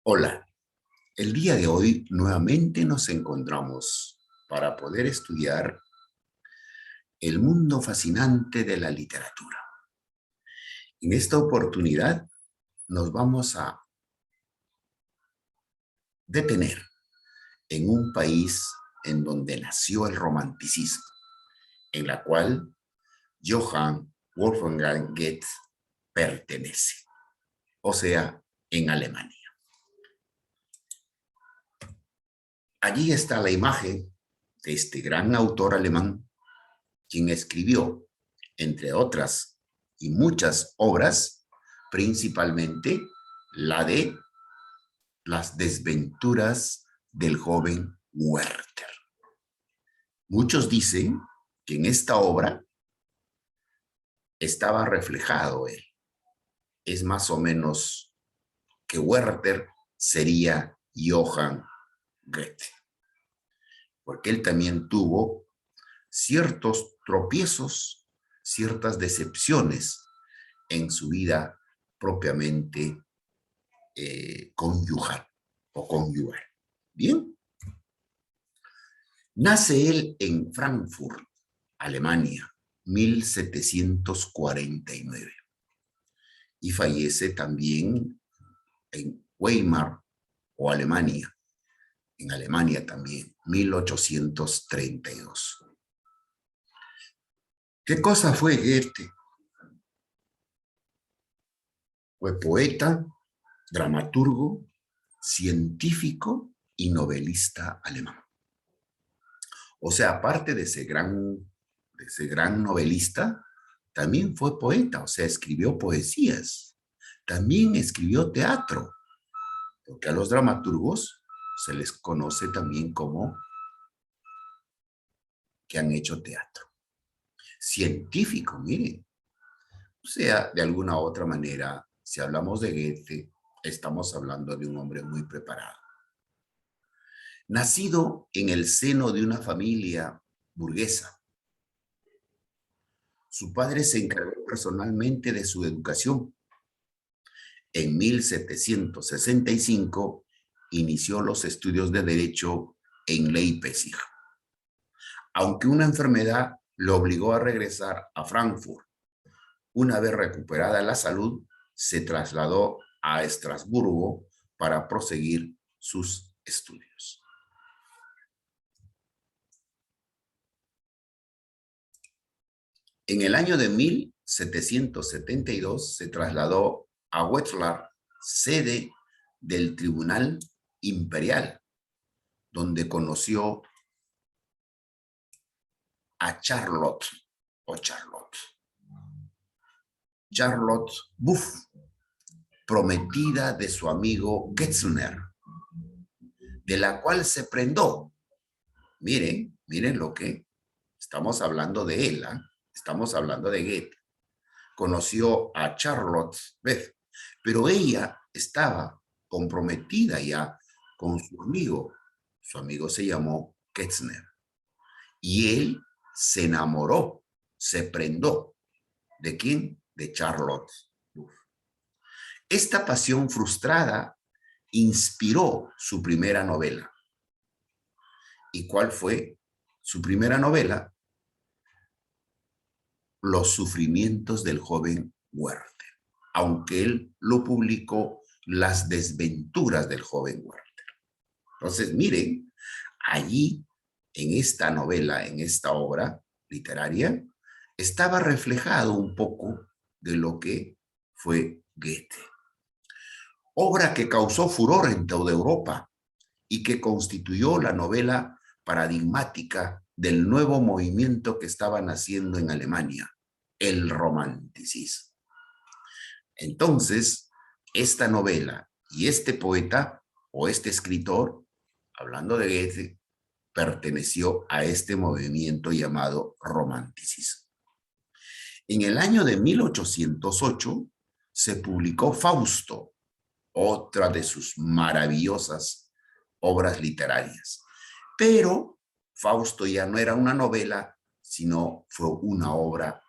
Hola, el día de hoy nuevamente nos encontramos para poder estudiar el mundo fascinante de la literatura. En esta oportunidad nos vamos a detener en un país en donde nació el romanticismo, en la cual Johann Wolfgang Goethe pertenece, o sea, en Alemania. Allí está la imagen de este gran autor alemán, quien escribió, entre otras y muchas obras, principalmente la de Las desventuras del joven Werther. Muchos dicen que en esta obra estaba reflejado él. Es más o menos que Werther sería Johann Goethe, porque él también tuvo ciertos tropiezos, ciertas decepciones en su vida propiamente conyugal o conyugal. Bien, nace él en Frankfurt, Alemania, 1749, y fallece también en Weimar o Alemania, en Alemania también, 1832. ¿Qué cosa fue Goethe? Fue poeta, dramaturgo, científico y novelista alemán. O sea, aparte de ese gran novelista, también fue poeta, o sea, escribió poesías, también escribió teatro, porque a los dramaturgos se les conoce también como que han hecho teatro. Científico, miren, o sea, de alguna u otra manera, si hablamos de Goethe, estamos hablando de un hombre muy preparado. Nacido en el seno de una familia burguesa, su padre se encargó personalmente de su educación. En 1765 inició los estudios de Derecho en Leipzig, aunque una enfermedad lo obligó a regresar a Frankfurt. Una vez recuperada la salud, se trasladó a Estrasburgo para proseguir sus estudios. En el año de 1772 se trasladó a Wetzlar, sede del Tribunal Imperial, donde conoció a Charlotte Buff, prometida de su amigo Getzner, de la cual se prendó. Miren lo que estamos hablando de él, ¿eh? Estamos hablando de Goethe. Conoció a Charlotte Beth, pero ella estaba comprometida ya con su amigo. Su amigo se llamó Ketzner. Y él se enamoró, se prendó. ¿De quién? De Charlotte. Esta pasión frustrada inspiró su primera novela. ¿Y cuál fue su primera novela? Los sufrimientos del joven Werther, aunque él lo publicó Las desventuras del joven Werther. Entonces, miren, allí en esta novela, en esta obra literaria, estaba reflejado un poco de lo que fue Goethe. Obra que causó furor en toda Europa y que constituyó la novela paradigmática del nuevo movimiento que estaba naciendo en Alemania, el romanticismo. Entonces, esta novela y este poeta o este escritor, hablando de Goethe, perteneció a este movimiento llamado romanticismo. En el año de 1808 se publicó Fausto, otra de sus maravillosas obras literarias. Pero Fausto ya no era una novela, sino fue una obra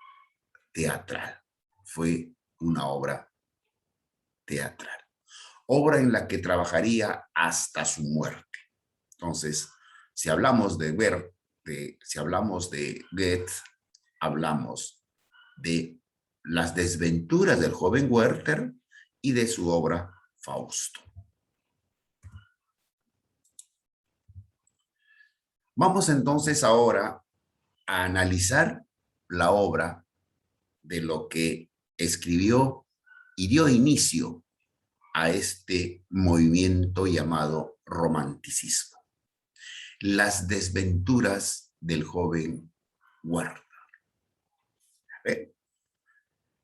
teatral. Fue una obra teatral. obra en la que trabajaría hasta su muerte. Entonces, si hablamos de si hablamos de Goethe, hablamos de las desventuras del joven Werther y de su obra Fausto. Vamos entonces ahora a analizar la obra de lo que escribió y dio inicio a este movimiento llamado romanticismo. Las desventuras del joven Werther.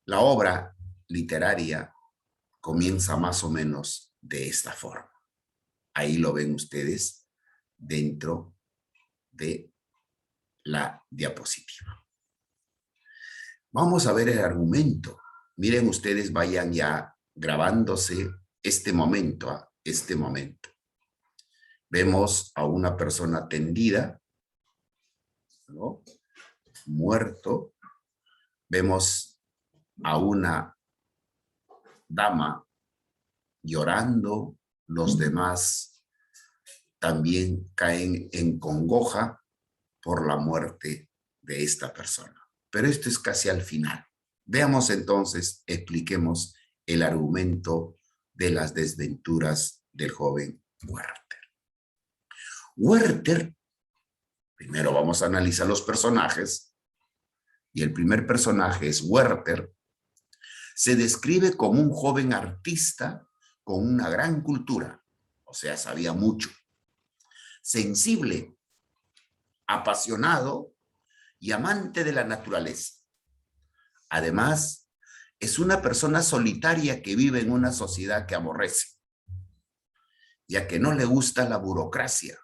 La obra literaria comienza más o menos de esta forma. Ahí lo ven ustedes dentro de la diapositiva. Vamos a ver el argumento. Miren ustedes, vayan ya grabándose este momento, este momento. Vemos a una persona tendida, ¿no? Muerto. Vemos a una dama llorando. Los demás también caen en congoja por la muerte de esta persona. Pero esto es casi al final. Veamos entonces, expliquemos el argumento de las desventuras del joven Werther. Werther, primero vamos a analizar los personajes, y el primer personaje es Werther. Se describe como un joven artista con una gran cultura, o sea, sabía mucho, sensible, apasionado y amante de la naturaleza. Además, es una persona solitaria que vive en una sociedad que aborrece, ya que no le gusta la burocracia,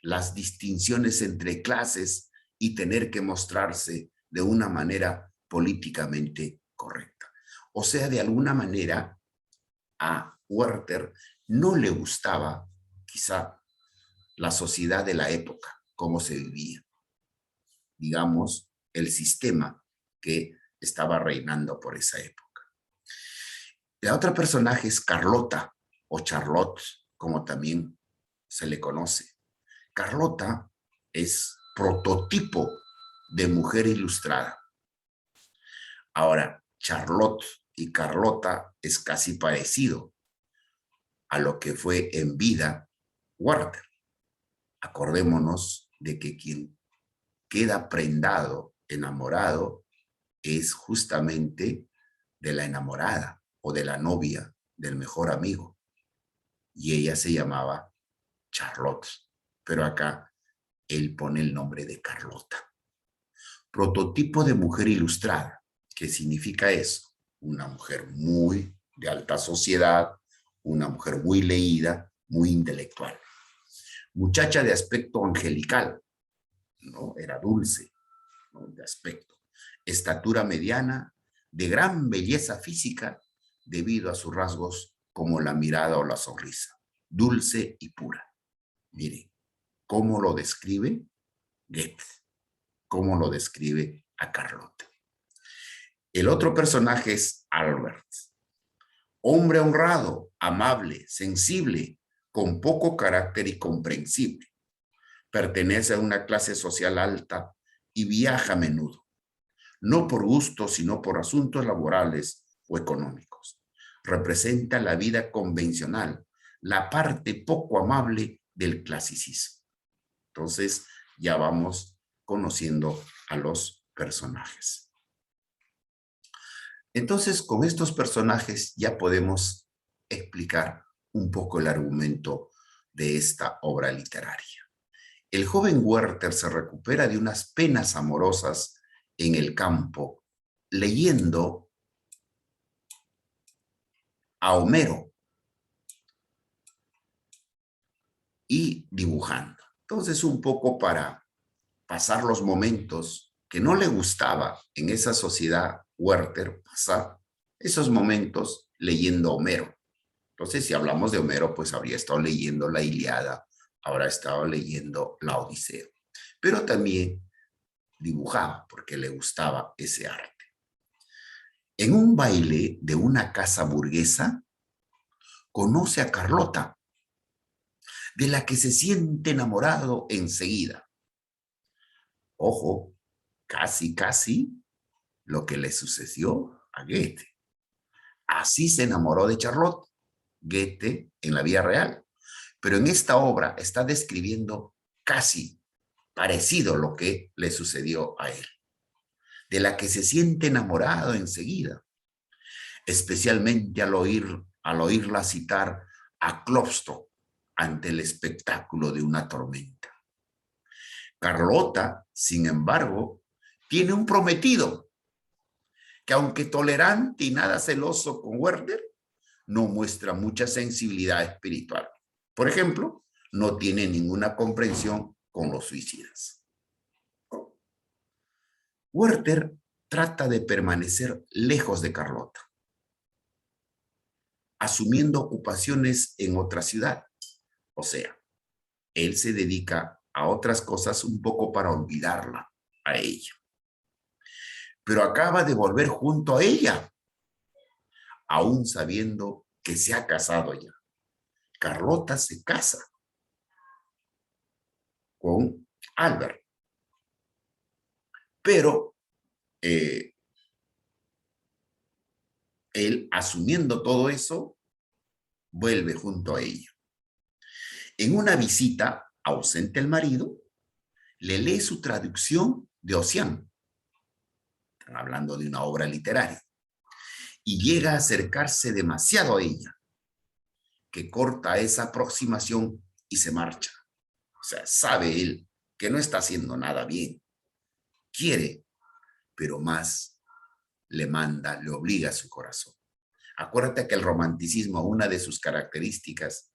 las distinciones entre clases y tener que mostrarse de una manera políticamente correcta. O sea, de alguna manera, a Werther no le gustaba quizá la sociedad de la época, cómo se vivía. Digamos, el sistema que estaba reinando por esa época. La otra personaje es Carlota, o Charlotte, como también se le conoce. Carlota es prototipo de mujer ilustrada. Ahora, Charlotte y Carlota es casi parecido a lo que fue en vida Werther. Acordémonos de que quien queda prendado, enamorado, es justamente de la enamorada o de la novia del mejor amigo. Y ella se llamaba Charlotte, pero acá él pone el nombre de Carlota. Prototipo de mujer ilustrada. ¿Qué significa eso? Una mujer muy de alta sociedad, una mujer muy leída, muy intelectual. Muchacha de aspecto angelical, ¿no? Era dulce, ¿no? De aspecto. Estatura mediana, de gran belleza física, debido a sus rasgos como la mirada o la sonrisa. Dulce y pura. Miren, ¿cómo lo describe Goethe? ¿Cómo lo describe a Carlota? El otro personaje es Albert. Hombre honrado, amable, sensible, con poco carácter y comprensible. Pertenece a una clase social alta y viaja a menudo. No por gusto, sino por asuntos laborales o económicos. Representa la vida convencional, la parte poco amable del clasicismo. Entonces, ya vamos conociendo a los personajes. Entonces, con estos personajes ya podemos explicar un poco el argumento de esta obra literaria. El joven Werther se recupera de unas penas amorosas en el campo, leyendo a Homero y dibujando. Entonces, un poco para pasar los momentos que no le gustaba en esa sociedad Werther, pasar esos momentos leyendo a Homero. Entonces, si hablamos de Homero, pues habría estado leyendo la Ilíada, habrá estado leyendo la Odisea. Pero también dibujaba porque le gustaba ese arte. En un baile de una casa burguesa, conoce a Carlota, de la que se siente enamorado enseguida. Ojo, casi lo que le sucedió a Goethe. Así se enamoró de Charlotte, Goethe, en la vida real. Pero en esta obra está describiendo casi parecido lo que le sucedió a él, de la que se siente enamorado enseguida, especialmente al oírla citar a Klopstock ante el espectáculo de una tormenta. Carlota, sin embargo, tiene un prometido que, aunque tolerante y nada celoso con Werther, no muestra mucha sensibilidad espiritual. Por ejemplo, no tiene ninguna comprensión con los suicidas. Werther trata de permanecer lejos de Carlota, asumiendo ocupaciones en otra ciudad. O sea, él se dedica a otras cosas un poco para olvidarla a ella. Pero acaba de volver junto a ella, aún sabiendo que se ha casado ya. Carlota se casa con Albert. Pero él, asumiendo todo eso, vuelve junto a ella. En una visita, ausente el marido, le lee su traducción de Ossian. Están hablando de una obra literaria. Y llega a acercarse demasiado a ella, que corta esa aproximación y se marcha. O sea, sabe él que no está haciendo nada bien. Quiere, pero más le manda, le obliga a su corazón. Acuérdate que el romanticismo, una de sus características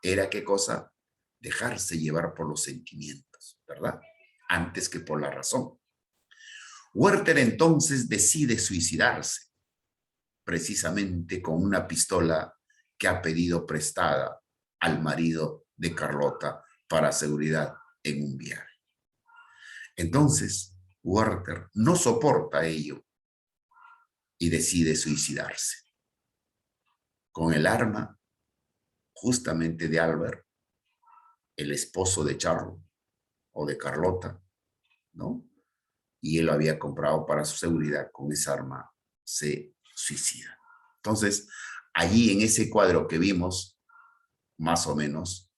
era, ¿qué cosa? Dejarse llevar por los sentimientos, ¿verdad? Antes que por la razón. Werther entonces decide suicidarse, precisamente con una pistola que ha pedido prestada al marido de Carlota para seguridad en un viaje. Entonces, Werther no soporta ello y decide suicidarse. Con el arma justamente de Albert, el esposo de Charlotte o de Carlota, ¿no? Y él lo había comprado para su seguridad. Con esa arma se suicida. Entonces, allí en ese cuadro que vimos, más o menos,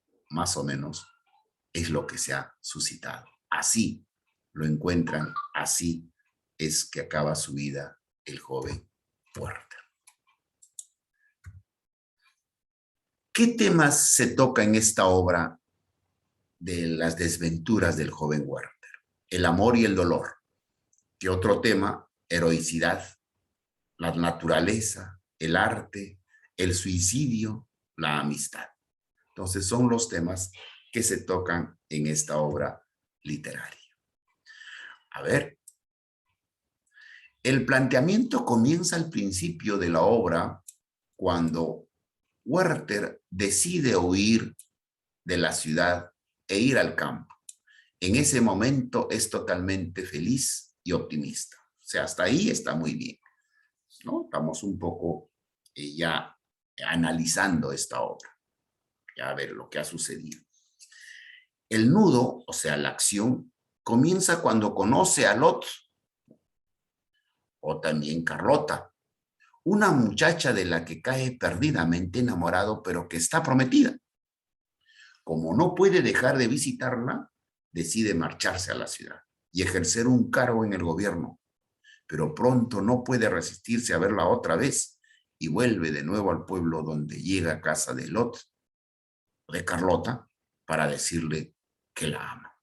es lo que se ha suscitado. Así lo encuentran, así es que acaba su vida el joven Werther. ¿Qué temas se toca en esta obra de las desventuras del joven Werther? El amor y el dolor. ¿Qué otro tema? Heroicidad, la naturaleza, el arte, el suicidio, la amistad. Entonces son los temas que se tocan en esta obra literaria. A ver, el planteamiento comienza al principio de la obra cuando Werther decide huir de la ciudad e ir al campo. En ese momento es totalmente feliz y optimista. O sea, hasta ahí está muy bien, ¿no? Estamos un poco ya analizando esta obra, ya a ver lo que ha sucedido. El nudo, o sea, la acción, comienza cuando conoce a Lot, o también Carlota, una muchacha de la que cae perdidamente enamorado, pero que está prometida. Como no puede dejar de visitarla, decide marcharse a la ciudad y ejercer un cargo en el gobierno, pero pronto no puede resistirse a verla otra vez y vuelve de nuevo al pueblo, donde llega a casa de Lot, de Carlota, para decirle que la ama.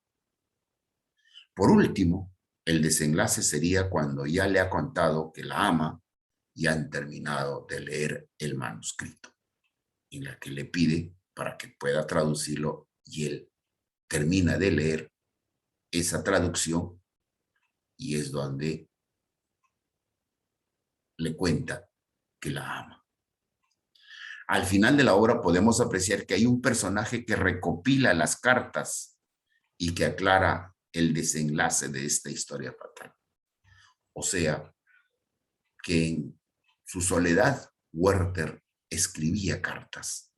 Por último, el desenlace sería cuando ya le ha contado que la ama y han terminado de leer el manuscrito, en la que le pide para que pueda traducirlo, y él termina de leer esa traducción y es donde le cuenta que la ama. Al final de la obra podemos apreciar que hay un personaje que recopila las cartas y que aclara el desenlace de esta historia fatal. O sea, que en su soledad, Werther escribía cartas,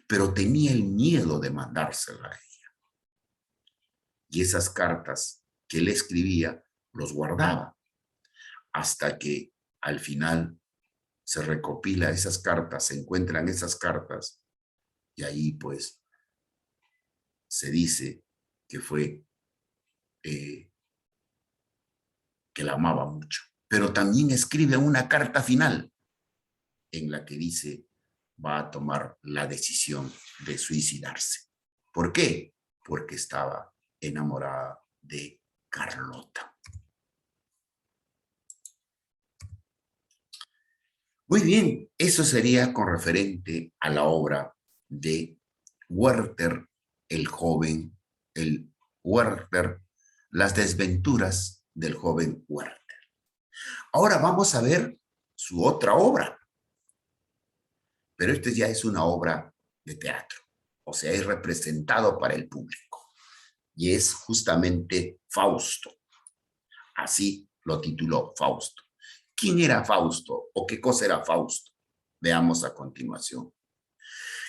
pero tenía el miedo de mandárselas a ella. Y esas cartas que él escribía, los guardaba, hasta que al final se recopila esas cartas, se encuentran esas cartas, y ahí pues se dice que fue que la amaba mucho. Pero también escribe una carta final en la que dice va a tomar la decisión de suicidarse. ¿Por qué? Porque estaba enamorada de Carlota. Muy bien, eso sería con referente a la obra de Werther, el joven, el Werther, las desventuras del joven Werther. Ahora vamos a ver su otra obra, pero esta ya es una obra de teatro, o sea, es representado para el público, y es justamente Fausto. Así lo tituló, Fausto. ¿Quién era Fausto o qué cosa era Fausto? Veamos a continuación.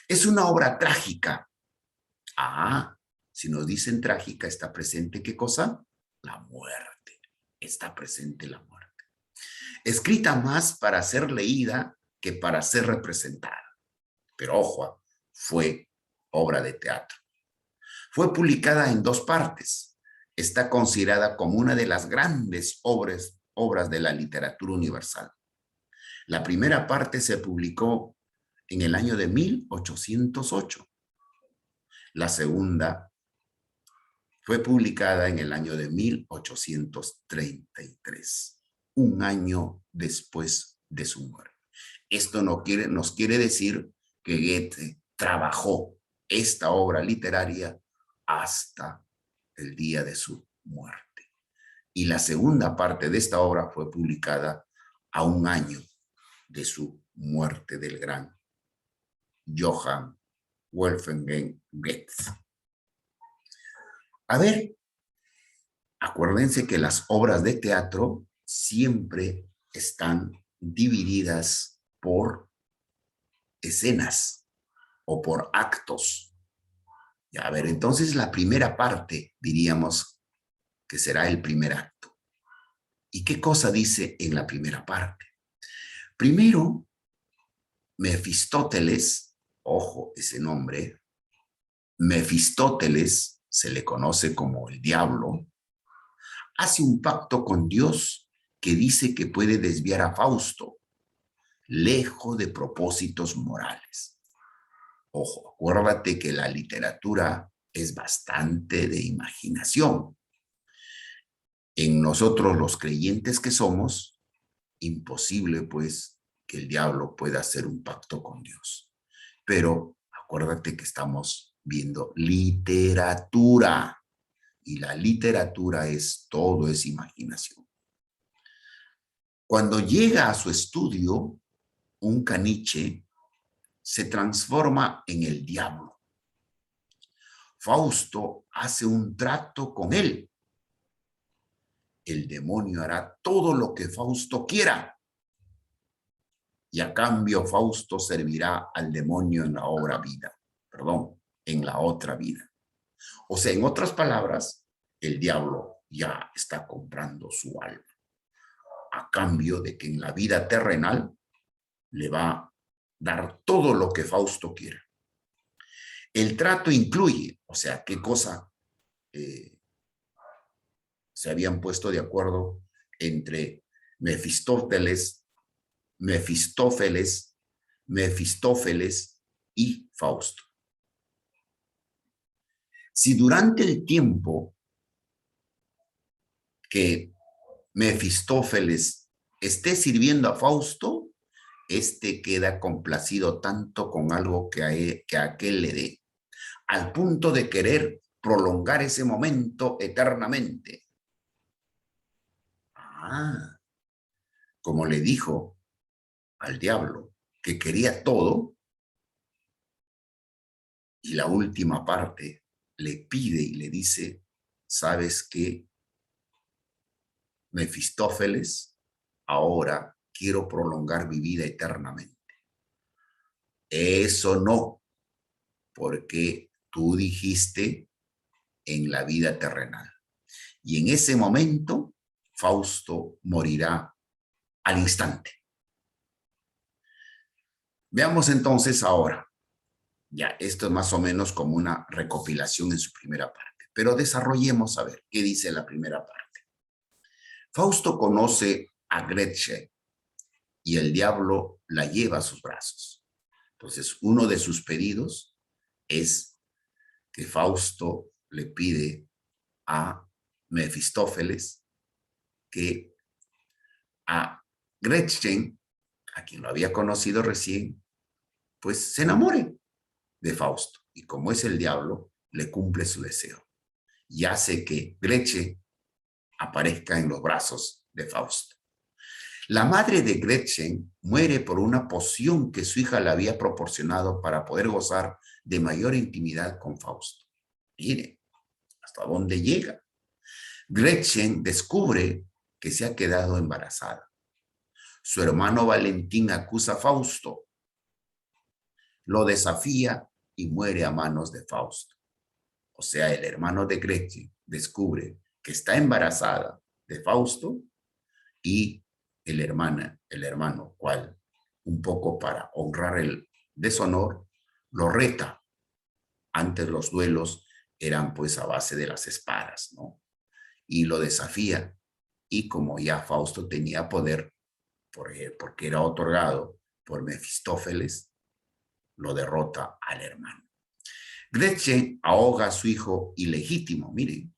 Es una obra trágica. Ah, si nos dicen trágica, ¿está presente qué cosa? La muerte. Está presente la muerte. Escrita más para ser leída que para ser representada. Pero ojo, fue obra de teatro. Fue publicada en 2 partes. Está considerada como una de las grandes obras de la literatura universal. La primera parte se publicó en el año de 1808. La segunda fue publicada en el año de 1833, un año después de su muerte. Esto nos quiere decir que Goethe trabajó esta obra literaria hasta el día de su muerte. Y la segunda parte de esta obra fue publicada a un año de su muerte del gran Johann Wolfgang Goethe. A ver, acuérdense que las obras de teatro siempre están divididas por escenas o por actos. Ya, a ver, entonces la primera parte diríamos que será el primer acto. ¿Y qué cosa dice en la primera parte? Primero, Mefistóteles, ojo ese nombre, Mefistóteles se le conoce como el diablo, hace un pacto con Dios que dice que puede desviar a Fausto, lejos de propósitos morales. Ojo, acuérdate que la literatura es bastante de imaginación. En nosotros los creyentes que somos, imposible pues que el diablo pueda hacer un pacto con Dios. Pero acuérdate que estamos viendo literatura y la literatura es todo, es imaginación. Cuando llega a su estudio, un caniche se transforma en el diablo. Fausto hace un trato con él. El demonio hará todo lo que Fausto quiera. Y a cambio Fausto servirá al demonio en la en la otra vida. O sea, en otras palabras, el diablo ya está comprando su alma. A cambio de que en la vida terrenal le va a dar todo lo que Fausto quiera. El trato incluye, o sea, qué cosa se habían puesto de acuerdo entre Mefistófeles y Fausto. Si durante el tiempo que Mefistófeles esté sirviendo a Fausto, este queda complacido tanto con algo que a aquel le dé, al punto de querer prolongar ese momento eternamente. Ah, como le dijo al diablo que quería todo, y la última parte le pide y le dice, ¿sabes qué? Mefistófeles, ahora quiero prolongar mi vida eternamente. Eso no, porque tú dijiste en la vida terrenal. Y en ese momento, Fausto morirá al instante. Veamos entonces ahora. Ya, esto es más o menos como una recopilación en su primera parte. Pero desarrollemos a ver qué dice la primera parte. Fausto conoce a Gretchen y el diablo la lleva a sus brazos. Entonces, uno de sus pedidos es que Fausto le pide a Mefistófeles que a Gretchen, a quien lo había conocido recién, pues se enamore de Fausto. Y como es el diablo, le cumple su deseo y hace que Gretchen aparezca en los brazos de Fausto. La madre de Gretchen muere por una poción que su hija le había proporcionado para poder gozar de mayor intimidad con Fausto. Mire, hasta dónde llega. Gretchen descubre que se ha quedado embarazada. Su hermano Valentín acusa a Fausto, lo desafía y muere a manos de Fausto. O sea, el hermano de Gretchen descubre que está embarazada de Fausto y el hermano, cual un poco para honrar el deshonor, lo reta. Antes los duelos eran pues a base de las espadas, ¿no? Y lo desafía. Y como ya Fausto tenía poder, porque era otorgado por Mefistófeles, lo derrota al hermano. Gretchen ahoga a su hijo ilegítimo, miren,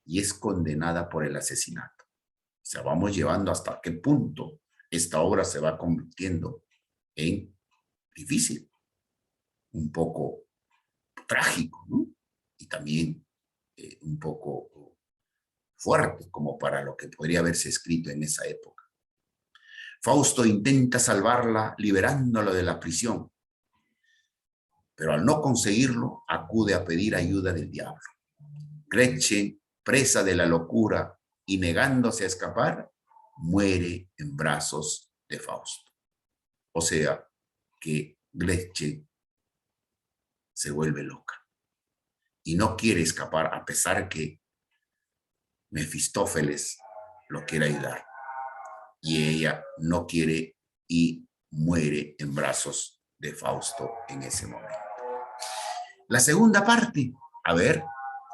y es condenada por el asesinato. O sea, vamos llevando hasta qué punto esta obra se va convirtiendo en difícil, un poco trágico, ¿no? Y también un poco fuerte, como para lo que podría haberse escrito en esa época. Fausto intenta salvarla liberándola de la prisión, pero al no conseguirlo, acude a pedir ayuda del diablo. Gretchen, presa de la locura y negándose a escapar, muere en brazos de Fausto. O sea, que Gretchen se vuelve loca y no quiere escapar a pesar que Mefistófeles lo quiere ayudar. Y ella no quiere y muere en brazos de Fausto en ese momento. La segunda parte, a ver,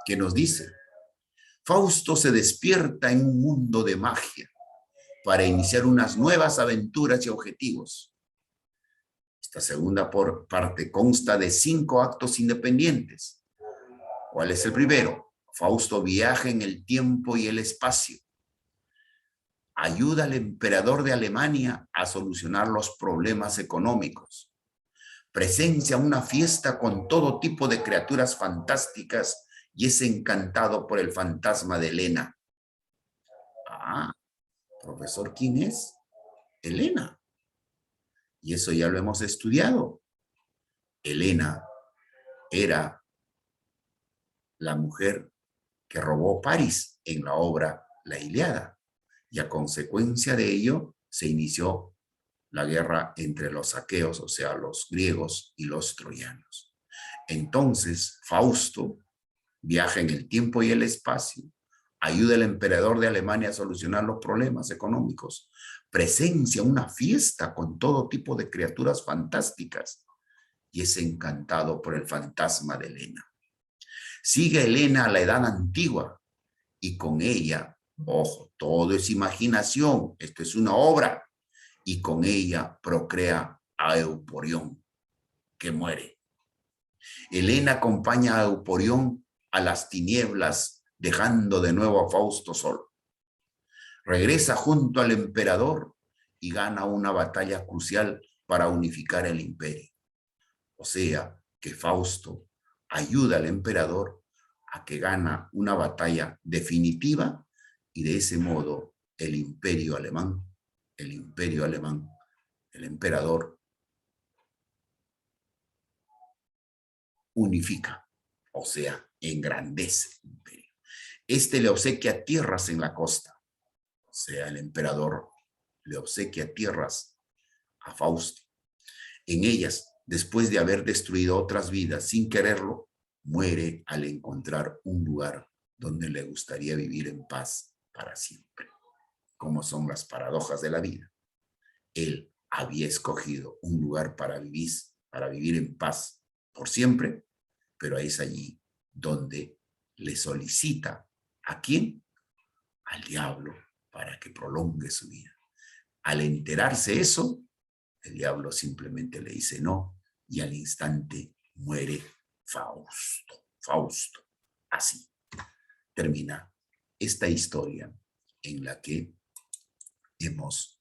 ¿qué nos dice? Fausto se despierta en un mundo de magia para iniciar unas nuevas aventuras y objetivos. Esta segunda parte consta de 5 actos independientes. ¿Cuál es el primero? Fausto viaja en el tiempo y el espacio. Ayuda al emperador de Alemania a solucionar los problemas económicos. Presencia una fiesta con todo tipo de criaturas fantásticas y es encantado por el fantasma de Helena. Ah, profesor, ¿quién es? Helena. Y eso ya lo hemos estudiado. Helena era la mujer que robó París en la obra La Ilíada. Y a consecuencia de ello se inició la guerra entre los aqueos, o sea, los griegos y los troyanos. Entonces, Fausto viaja en el tiempo y el espacio, ayuda al emperador de Alemania a solucionar los problemas económicos, presencia una fiesta con todo tipo de criaturas fantásticas y es encantado por el fantasma de Helena. Sigue a Helena a la edad antigua y con ella, ojo, todo es imaginación, esto es una obra, y con ella procrea a Euporión, que muere. Helena acompaña a Euporión a las tinieblas, dejando de nuevo a Fausto solo. Regresa junto al emperador y gana una batalla crucial para unificar el imperio. O sea, que Fausto ayuda al emperador a que gana una batalla definitiva y de ese modo el imperio alemán, el emperador, unifica, o sea, engrandece el imperio. Este le obsequia tierras en la costa, o sea, el emperador le obsequia tierras a Fausto. en ellas, después de haber destruido otras vidas sin quererlo, muere al encontrar un lugar donde le gustaría vivir en paz para siempre. Como son las paradojas de la vida. Él había escogido un lugar para vivir en paz por siempre, pero es allí donde le solicita ¿a quién? Al diablo, para que prolongue su vida. Al enterarse eso, el diablo simplemente le dice no y al instante muere Fausto. Fausto. Así termina esta historia en la que hemos